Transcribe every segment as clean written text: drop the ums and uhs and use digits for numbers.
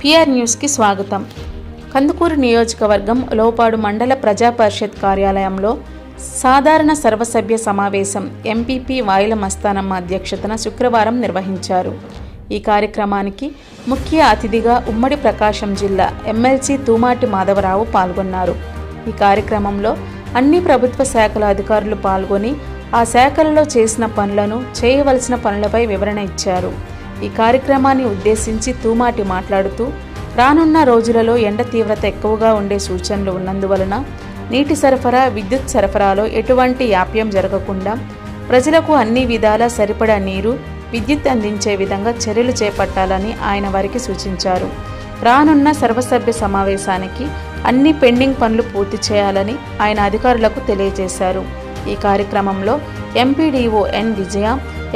PR న్యూస్కి స్వాగతం. కందుకూరు నియోజకవర్గం లోపాడు మండల ప్రజా పరిషత్ కార్యాలయంలో సాధారణ సర్వసభ్య సమావేశం ఎంపీపీ వాయిల మస్తానమ్మ అధ్యక్షతన శుక్రవారం నిర్వహించారు. ఈ కార్యక్రమానికి ముఖ్య అతిథిగా ఉమ్మడి ప్రకాశం జిల్లా ఎమ్మెల్సీ తూమాటి మాధవరావు పాల్గొన్నారు. ఈ కార్యక్రమంలో అన్ని ప్రభుత్వ శాఖల అధికారులు పాల్గొని ఆ శాఖలలో చేసిన పనులను, చేయవలసిన పనులపై వివరణ ఇచ్చారు. ఈ కార్యక్రమాన్ని ఉద్దేశించి తూమాటి మాట్లాడుతూ, రానున్న రోజులలో ఎండ తీవ్రత ఎక్కువగా ఉండే సూచనలు ఉన్నందువలన నీటి సరఫరా, విద్యుత్ సరఫరాలో ఎటువంటి యాప్యం జరగకుండా ప్రజలకు అన్ని విధాలా సరిపడా నీరు, విద్యుత్ అందించే విధంగా చర్యలు చేపట్టాలని ఆయన వారికి సూచించారు. రానున్న సర్వసభ్య సమావేశానికి అన్ని పెండింగ్ పనులు పూర్తి చేయాలని ఆయన అధికారులకు తెలియజేశారు. ఈ కార్యక్రమంలో ఎంపీడీఓ ఎన్ విజయ,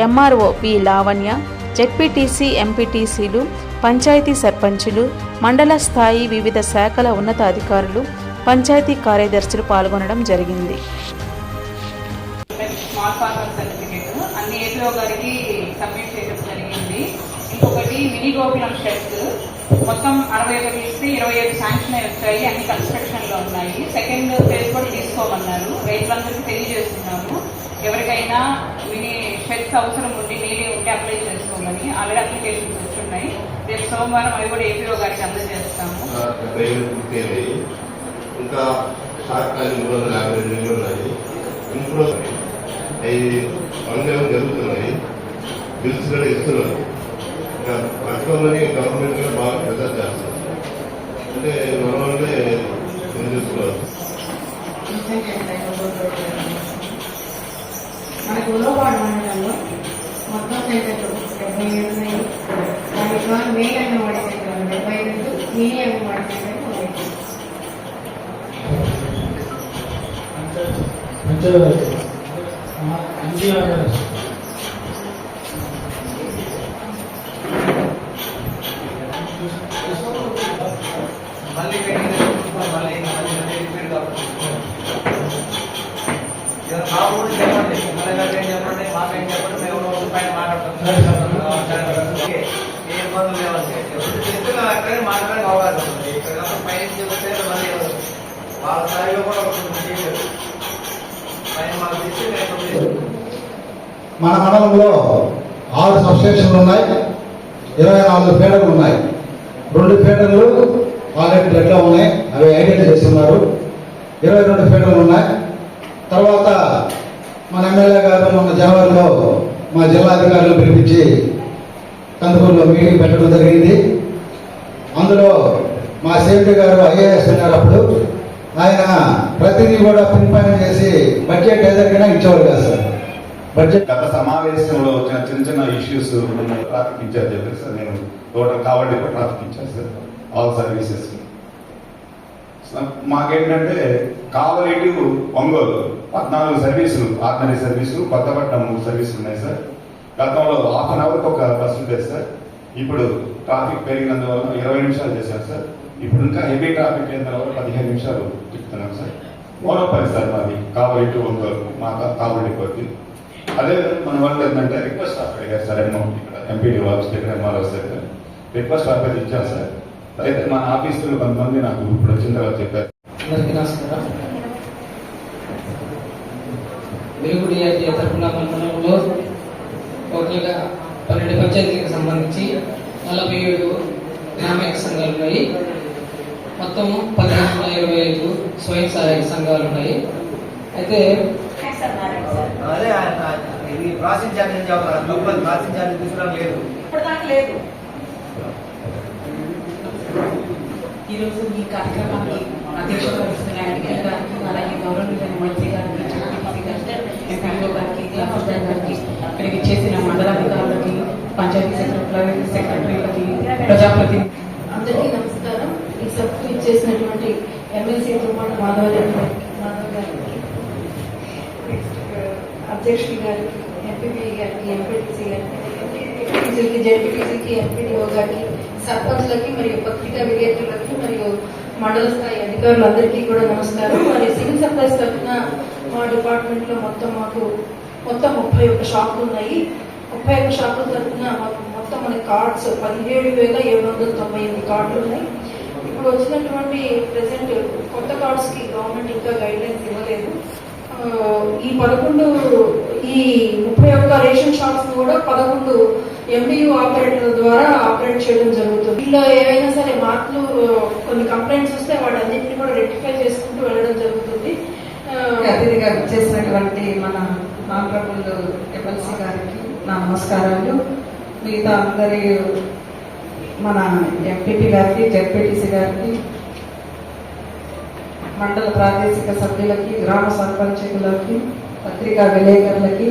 ఎంఆర్ఓ పి లావణ్య, జెడ్పీటీసీ, ఎంపీటీసీలు, పంచాయతీ సర్పంచులు, మండల స్థాయి వివిధ శాఖల ఉన్నతాధికారులు, పంచాయతీ కార్యదర్శులు పాల్గొనడం జరిగింది. అన్ని ఏపీఓ గారికి సబ్మిట్ చేయడం జరిగింది. ఇంకొకటి మినీ గోకులం షెడ్స్ మొత్తం 61 ఇస్తే 27 శాంక్షన్ అయి వచ్చాయి. అన్ని కన్స్ట్రక్షన్ లో ఉన్నాయి. సెకండ్ ఫేజ్ కూడా తీసుకోమన్నారు. రైతులందరికీ తెలియజేస్తున్నాము. ఎవరికైనా మినీ షెడ్స్ అవసరం ఉండి నీళ్ళు ఉంటే అప్లై చేసుకోమని. ఆల్రెడీ అప్లికేషన్స్ వచ్చున్నాయి. రేపు సోమవారం అవి కూడా ఏపీఓ గారికి అందజేస్తాము. ఇంకా శాఖలు 352 ఉన్నాయి. ఇంట్లో పనులు జరుగుతున్నాయి. బిల్స్ కూడా ఇస్తున్నారు. ఇంకా పట్టుకోమని గవర్నమెంట్ కూడా బాగా ప్రెజర్ చేస్తారు. అంటే మనమే చూసుకోవాలి. మనకు లోపాడు మండలంలో మొత్తం సెంటర్లు 77 ఉన్నాయి. దాంట్లో main anganwadi centre 72, mini anganwadi centre 1. చెప్పండి మాకేం చెప్పండి, మేము పైన మాట్లాడుతున్నాం. ఏ ఇబ్బందులు లేవండి. ఎప్పుడు చెప్తున్నా అక్కడే మాట్లాడడానికి అవకాశం ఉంది. ఇక్కడ పైన చెప్తే మళ్ళీ వాళ్ళ స్థాయిలో కూడా పైన మాకు తెచ్చి మన మండలంలో 6 సబ్స్టేషన్లు ఉన్నాయి. 24 ఫీడర్లు ఉన్నాయి. 2 ఫీడర్లు ఆల్రెడీ రెడ్లో ఉన్నాయి. అవి ఐడెంటిఫై చేస్తున్నారు. 22 ఫీడర్లు ఉన్నాయి. తర్వాత మన ఎమ్మెల్యే గారు మొన్న జనవరిలో మా జిల్లా అధికారులు పిలిపించి కందుకూరులో మీటింగ్ పెట్టడం జరిగింది. అందులో మా సేఫ్టీ గారు ఐఏఎస్ ఉన్నారు. అప్పుడు ఆయన ప్రతిదీ కూడా పిన్ పాయింట్ చేసి బడ్జెట్ ఏదైనా ఇచ్చేవారు కాదు సార్. బడ్జెట్ గత సమావేశంలో వచ్చిన చిన్న ఇష్యూస్ ట్రాఫిక్ ఇన్ఛార్జ్ చెప్పారు సార్. నేను టోటల్ కావాలి traffic incharge sir, all services. మాకేంటంటే కావలి టు ఒంగోలు 14 సర్వీసులు, ఆర్డినరీ సర్వీసులు, కొత్తపట్నం 3 సర్వీసులు ఉన్నాయి సార్. గతంలో ½ అన్ అవర్కి ఒక బస్సు ఉండేది సార్. ఇప్పుడు ట్రాఫిక్ పెరిగినందువల్ల 20 నిమిషాలు చేశారు సార్. ఇప్పుడు ఇంకా హెవీ ట్రాఫిక్ అయినందువల్ల 15 నిమిషాలు చెప్తున్నాం సార్. మోనోపల్లి సార్ మాది, కావలి టు ఒంగోలు, మా కావలి కొద్ది. అదే మన వాళ్ళు ఏంటంటే రిక్వెస్ట్ ఆఫర్ గారు సార్, ఇక్కడ ఎంపీడీ వాళ్ళు దగ్గర ఎంఆర్ఓ సార్ రిక్వెస్ట్ ఆఫర్ ఇచ్చారు సార్. అయితే మన ఆఫీసులో కొంతమంది నాకు ఇప్పుడు వచ్చిన తర్వాత చెప్పారు. వెలుగుడి తరఫున మండలంలో టోటల్గా 12 పంచాయతీలకు సంబంధించి 47 గ్రామీణ సంఘాలు ఉన్నాయి. మొత్తం 1525 స్వయం సహాయక సంఘాలు ఉన్నాయి. అయితే ప్రాసెస్ ఛార్జెస్ తీసుకురా లేదు, లేదు. ఈరోజు ఈ కార్యక్రమానికి అధ్యక్షత వహిస్తున్న ఎన్నికల గారికి, అలాగే గౌరవనీయ మంత్రి గారికి, ఎంపీఓ గారికి, గారికి, ఇక్కడికి చేసిన మండలాధికారులకి, పంచాయతీ సెక్రటరీలకి, ప్రజాప్రతినిధి అందరికీ నమస్కారం. ఈ సభకు ఇచ్చేసినటువంటి ఎమ్మెల్సీ తూమాటి మాధవ్ గారికి, అధ్యక్షుడి గారికి, ఎంపీపీ గారికి, ఎంపీటీసీ గారికి, జెడ్పీటీసీకి, ఎంపీడీఓ గారికి, సర్పంచ్లకి, మరియు పత్రికా విలేకరులకి, మరియు మండల స్థాయి అధికారులందరికీ కూడా నమస్కారం. మరి సివిల్ సప్లైస్ తరఫున మా డిపార్ట్మెంట్లో మాకు 31 షాపులు ఉన్నాయి. 31 షాపుల తరఫున మాకు మొత్తం మన కార్డ్స్ 17,798 కార్డులు ఉన్నాయి. ఇప్పుడు వచ్చినటువంటి ప్రెసెంట్ కొత్త కార్డ్స్కి గవర్నమెంట్ ఇంకా గైడ్లైన్స్ ఇవ్వలేదు. ఈ 31 రేషన్ షాప్స్ కూడా 11 MDU ఆపరేటర్ల ద్వారా ఆపరేట్ చేయడం జరుగుతుంది. వీళ్ళు ఏవైనా సరే మార్పులు కొన్ని కంప్లైంట్స్ వస్తే వాటన్నింటినీ కూడా రెక్టిఫై చేసుకుంటూ వెళ్ళడం జరుగుతుంది. అతిథిగా చేసినటువంటి మన నాగరపల్లి ఎమ్మెల్సీ గారికి నా నమస్కారాలు. మిగతా అందరి మన ఎంపీపీ గారికి, జెడ్పీటీసీ గారికి, మండల ప్రాదేశిక సభ్యులకి, గ్రామ సర్పంచులకి, పత్రికా విలేకరులకి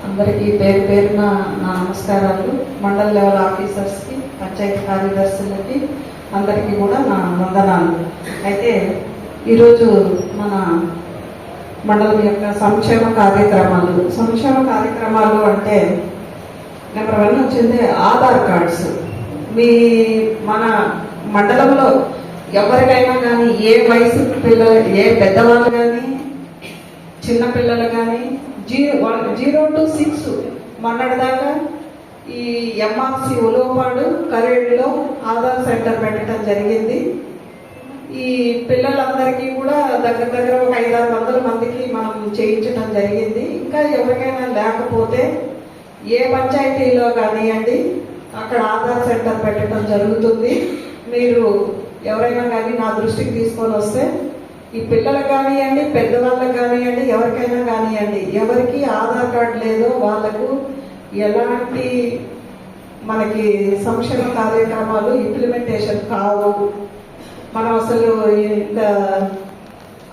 అందరికీ పేరు పేరున నా నమస్కారాలు. మండల లెవెల్ ఆఫీసర్స్కి, పంచాయతీ కార్యదర్శులకి అందరికీ కూడా నా వందనాలు. అయితే ఈరోజు మన మండలం యొక్క సంక్షేమ కార్యక్రమాలు అంటే నెంబర్ 1 వచ్చింది ఆధార్ కార్డ్స్. మన మండలంలో ఎవరికైనా కానీ ఏ వయసు పిల్లలు, ఏ పెద్దవాళ్ళు కానీ, చిన్నపిల్లలు కానీ 0 to 6 మొన్నటిదాకా ఈ MRC ఉలోపాడు కరేడులో ఆధార్ సెంటర్ పెట్టడం జరిగింది. ఈ పిల్లలందరికీ కూడా దగ్గర ఒక 500-600 మందికి మనం చేయించడం జరిగింది. ఇంకా ఎవరికైనా లేకపోతే ఏ పంచాయతీలో కానివ్వండి అక్కడ ఆధార్ సెంటర్ పెట్టడం జరుగుతుంది. మీరు ఎవరైనా కానీ నా దృష్టికి తీసుకొని వస్తే ఈ పిల్లలకు కానివ్వండి, పెద్దవాళ్ళకి కానివ్వండి, ఎవరికైనా కానివ్వండి, ఎవరికి ఆధార్ కార్డు లేదో వాళ్ళకు ఎలాంటి మనకి సంక్షేమ కార్యక్రమాలు ఇంప్లిమెంటేషన్ కావు. మనం అసలు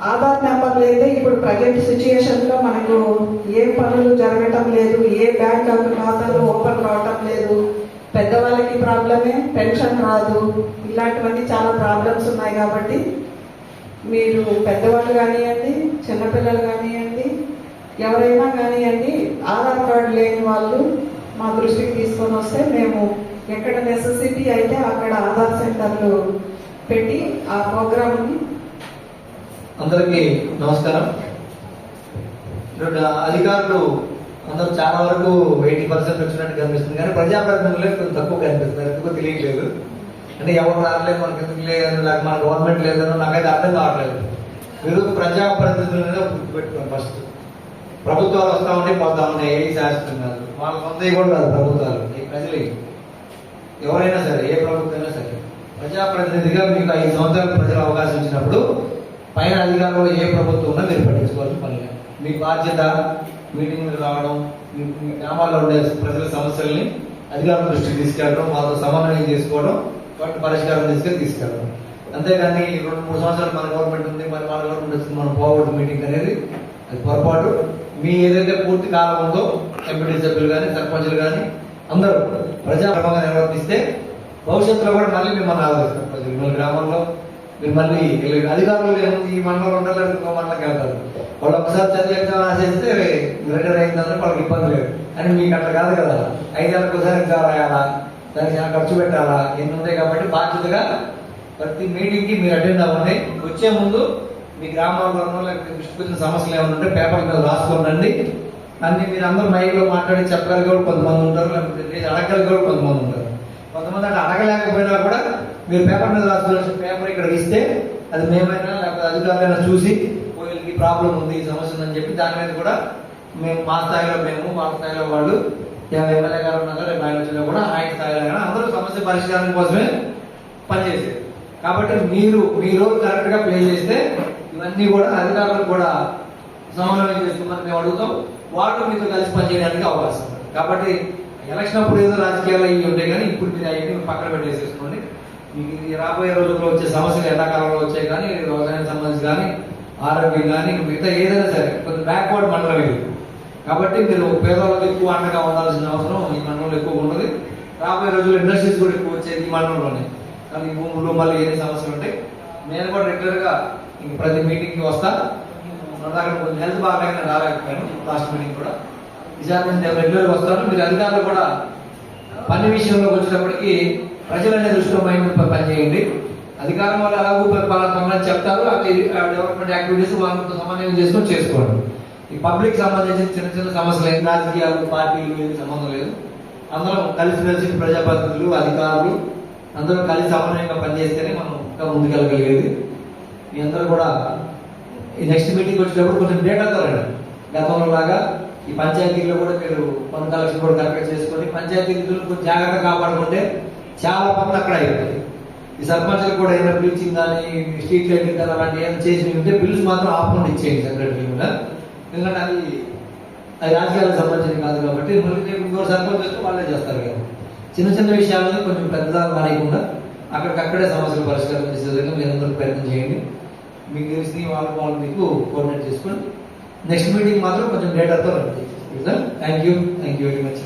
ఆధార్ నెంబర్ లేదు. ఇప్పుడు ప్రజెంట్ సిచ్యుయేషన్లో మనకు ఏ పనులు జరగటం లేదు, ఏ బ్యాంక్ ఖాతాలు ఓపెన్ కావటం లేదు. పెద్దవాళ్ళకి ప్రాబ్లమే, పెన్షన్ రాదు, ఇలాంటివన్నీ చాలా ప్రాబ్లమ్స్ ఉన్నాయి. కాబట్టి మీరు పెద్దవాళ్ళు కానివ్వండి, చిన్నపిల్లలు కానివ్వండి, ఎవరైనా కానివ్వండి, ఆధార్ కార్డు లేని వాళ్ళు మా దృష్టికి తీసుకొని వస్తే మేము ఎక్కడ నెసెసిటీ అయితే అక్కడ ఆధార్ సెంటర్లు పెట్టి ఆ ప్రోగ్రామ్ని. అందరికీ నమస్కారం. అధికారులు అందరూ చాలా వరకు 80% వచ్చినట్టు కనిపిస్తుంది, కానీ ప్రజాప్రతినిధులే కొంచెం తక్కువ కనిపిస్తున్నారు. ఎందుకో తెలియట్లేదు. అంటే ఎవరు రాలేదు, మనకి ఎందుకు లేదని, లేక మన గవర్నమెంట్ లేదనో నాకైతే అర్థం కావట్లేదు. మీరు ప్రజాప్రతినిధులనే గుర్తుపెట్టుకోండి. ఫస్ట్ ప్రభుత్వాలు వస్తా ఉంటే పోతా ఉన్నాయి, ఏ శాస్త్రం కాదు, వాళ్ళ సొంతవి కూడా కాదు ప్రభుత్వాలు, ఈ ప్రజలు ఎవరైనా సరే, ఏ ప్రభుత్వమైనా సరే. ప్రజాప్రతినిధిగా మీకు 5 సంవత్సరాలు ప్రజలు అవకాశం ఇచ్చినప్పుడు పైన అధికారంలో ఏ ప్రభుత్వం ఉన్నా మీరు పట్టించుకోవాల్సిన పని లేదు. మీ బాధ్యత మీటింగ్లు రావడం, మీ గ్రామాల్లో ఉండే ప్రజల సమస్యల్ని అధికారుల దృష్టికి తీసుకెళ్ళడం, వాళ్ళతో సమన్వయం చేసుకోవడం, వాటి పరిష్కారం తీసుకెళ్ళడం. అంతేగాని 2-3 సంవత్సరాలు మన గవర్నమెంట్ ఉంది, మన గవర్నమెంట్ వస్తుంది, మనం పోవడం మీటింగ్ అనేది అది పొరపాటు. మీ ఏదైతే పూర్తి కాలం ఉందో ఎంపీటీ సభ్యులు కానీ, సర్పంచులు కానీ అందరూ ప్రజాప్రభంగా నిర్వర్తిస్తే భవిష్యత్తులో కూడా మళ్ళీ మిమ్మల్ని ఆదరిస్తారు ప్రజలు. మీ గ్రామంలో మీరు మళ్ళీ అధికారులు ఈ మండలంలో ఉండాలి, ఇంకో మండలంకి వెళ్తారు. వాళ్ళు ఒకసారి చదివి ఎగ్జామ్ రాసేస్తే రిటైర్ అయిందని వాళ్ళకి ఇబ్బంది లేదు. అని మీకు అట్లా కాదు కదా, 5 ఏళ్ళకి ఒకసారి ఎగ్జామ్ రాయాలా, దానికి చాలా ఖర్చు పెట్టాలా, ఎన్ని ఉంటాయి. కాబట్టి బాధ్యతగా ప్రతి మీటింగ్కి మీరు అటెండ్ అవ్వండి. వచ్చే ముందు మీ గ్రామాల్లోనూ లేకపోతే దృష్టికి సమస్యలు ఏమైనా ఉంటే పేపర్ మీద రాసుకోండి. అన్ని మీరు అందరూ మైక్లో మాట్లాడి చెప్పగలిగే కూడా కొంతమంది ఉంటారు, లేకపోతే అడగలిగే కూడా కొంతమంది ఉంటారు. కొంతమంది అంటే అడగలేకపోయినా కూడా మీరు పేపర్ మీద రాసుకోవాల్సిన పేపర్ ఇక్కడ ఇస్తే అది మేమైనా లేకపోతే అధికారులైనా చూసి వీళ్ళకి ప్రాబ్లం ఉంది, ఈ సమస్య ఉందని చెప్పి దాని మీద కూడా మేము మా స్థాయిలో వాళ్ళ స్థాయిలో వాళ్ళు, ఎమ్మెల్యే గారు ఉన్నా రేపు ఆయన వచ్చినా కూడా ఆయన స్థాయిలో అందరూ సమస్య పరిష్కారం కోసమే పనిచేసేది. కాబట్టి మీరు మీ రోజు కరెక్ట్గా ప్లే చేస్తే ఇవన్నీ కూడా అధికారులకు కూడా సమన్వయం చేసుకోమని మేము అడుగుతాం. వాళ్ళు మీతో కలిసి పనిచేయడానికి అవకాశం ఉంది. కాబట్టి ఎలక్షన్ అప్పుడు ఏదో రాజకీయాలు ఇవి ఉంటాయి, కానీ ఇప్పుడు మీరు అవన్నీ పక్కన పెట్టేసేసుకోండి. మీకు రాబోయే రోజుల్లో వచ్చే సమస్యలు ఎండాకాలంలో వచ్చాయి, కానీ వ్యవసాయానికి సంబంధించి కానీ, ఆరోగ్యం కానీ, మిగతా ఏదైనా సరే కొంచెం బ్యాక్వర్డ్ మండలం ఇది. కాబట్టి మీరు పేదవాళ్ళకి ఎక్కువ అండగా ఉండాల్సిన అవసరం ఈ మండలంలో ఎక్కువ ఉంటుంది. రాబోయే రోజుల్లో ఇండస్ట్రీస్ కూడా ఎక్కువ వచ్చేది ఈ మండలంలోనే. కానీ ఈ భూములు మళ్ళీ ఎన్ని సమస్యలు ఉంటాయి. నేను కూడా రెగ్యులర్గా ప్రతి మీటింగ్కి వస్తా. మన దగ్గర కొంచెం హెల్త్ బాగా రాలేకపోయాను లాస్ట్ మీటింగ్ కూడా. ఈసారి నేను రెగ్యులర్గా వస్తాను. మీరు అధికారులు కూడా పని విషయంలోకి వచ్చేటప్పటికి ప్రజలనే దృష్టిలో పనిచేయండి. అధికారం వల్ల అలాగూ పనులు చెప్తారు, అవి డెవలప్మెంట్ యాక్టివిటీస్ వాళ్ళతో సమన్వయం చేసుకొని చేసుకోండి. ఈ పబ్లిక్ సంబంధించిన చిన్న చిన్న సమస్యలు రాజకీయాలు, పార్టీలు ఏది సంబంధం లేదు. అందరం కలిసి ప్రజాప్రతినిధులు, అధికారులు అందరం కలిసి సమన్వయంగా పనిచేస్తేనే మనం ఇంకా ముందుకెళ్ళగలిగేది. మీ అందరూ కూడా ఈ నెక్స్ట్ మీటింగ్ వచ్చేటప్పుడు కొంచెం డేటాతో రండి. గతంలో లాగా ఈ పంచాయతీల్లో కూడా మీరు పన్ను కలెక్షన్ కూడా కరెక్ట్ చేసుకొని పంచాయతీ నిధులు కొంచెం జాగ్రత్తగా కాపాడుకుంటే చాలా పనులు అక్కడ అయిపోతాయి. ఈ సర్పంచ్లకు కూడా ఏమైనా బ్లీచింగ్ కానీ స్ట్రీట్ లైటింగ్ కానీ అలాంటి ఏమైనా చేసి ఉంటే బిల్స్ మాత్రం ఆపకుండా ఇచ్చేయండి సెక్రటరీ కూడా. ఎందుకంటే అది రాజకీయాలకు సంబంధించింది కాదు కాబట్టి మళ్ళీ ఇంకో సర్పంచ్ వస్తే వాళ్ళే చేస్తారు కదా. చిన్న చిన్న విషయాలని కొంచెం పెద్ద రానియకుండా అక్కడికక్కడే సమస్యలు పరిష్కారం చేసే విధంగా మీరందరూ ప్రయత్నం చేయండి. మీకు తెలిసి వాళ్ళు మీకు కోఆర్డినేట్ చేసుకొని నెక్స్ట్ మీటింగ్ మాత్రం కొంచెం డేటాతో రండి. Thank you very much.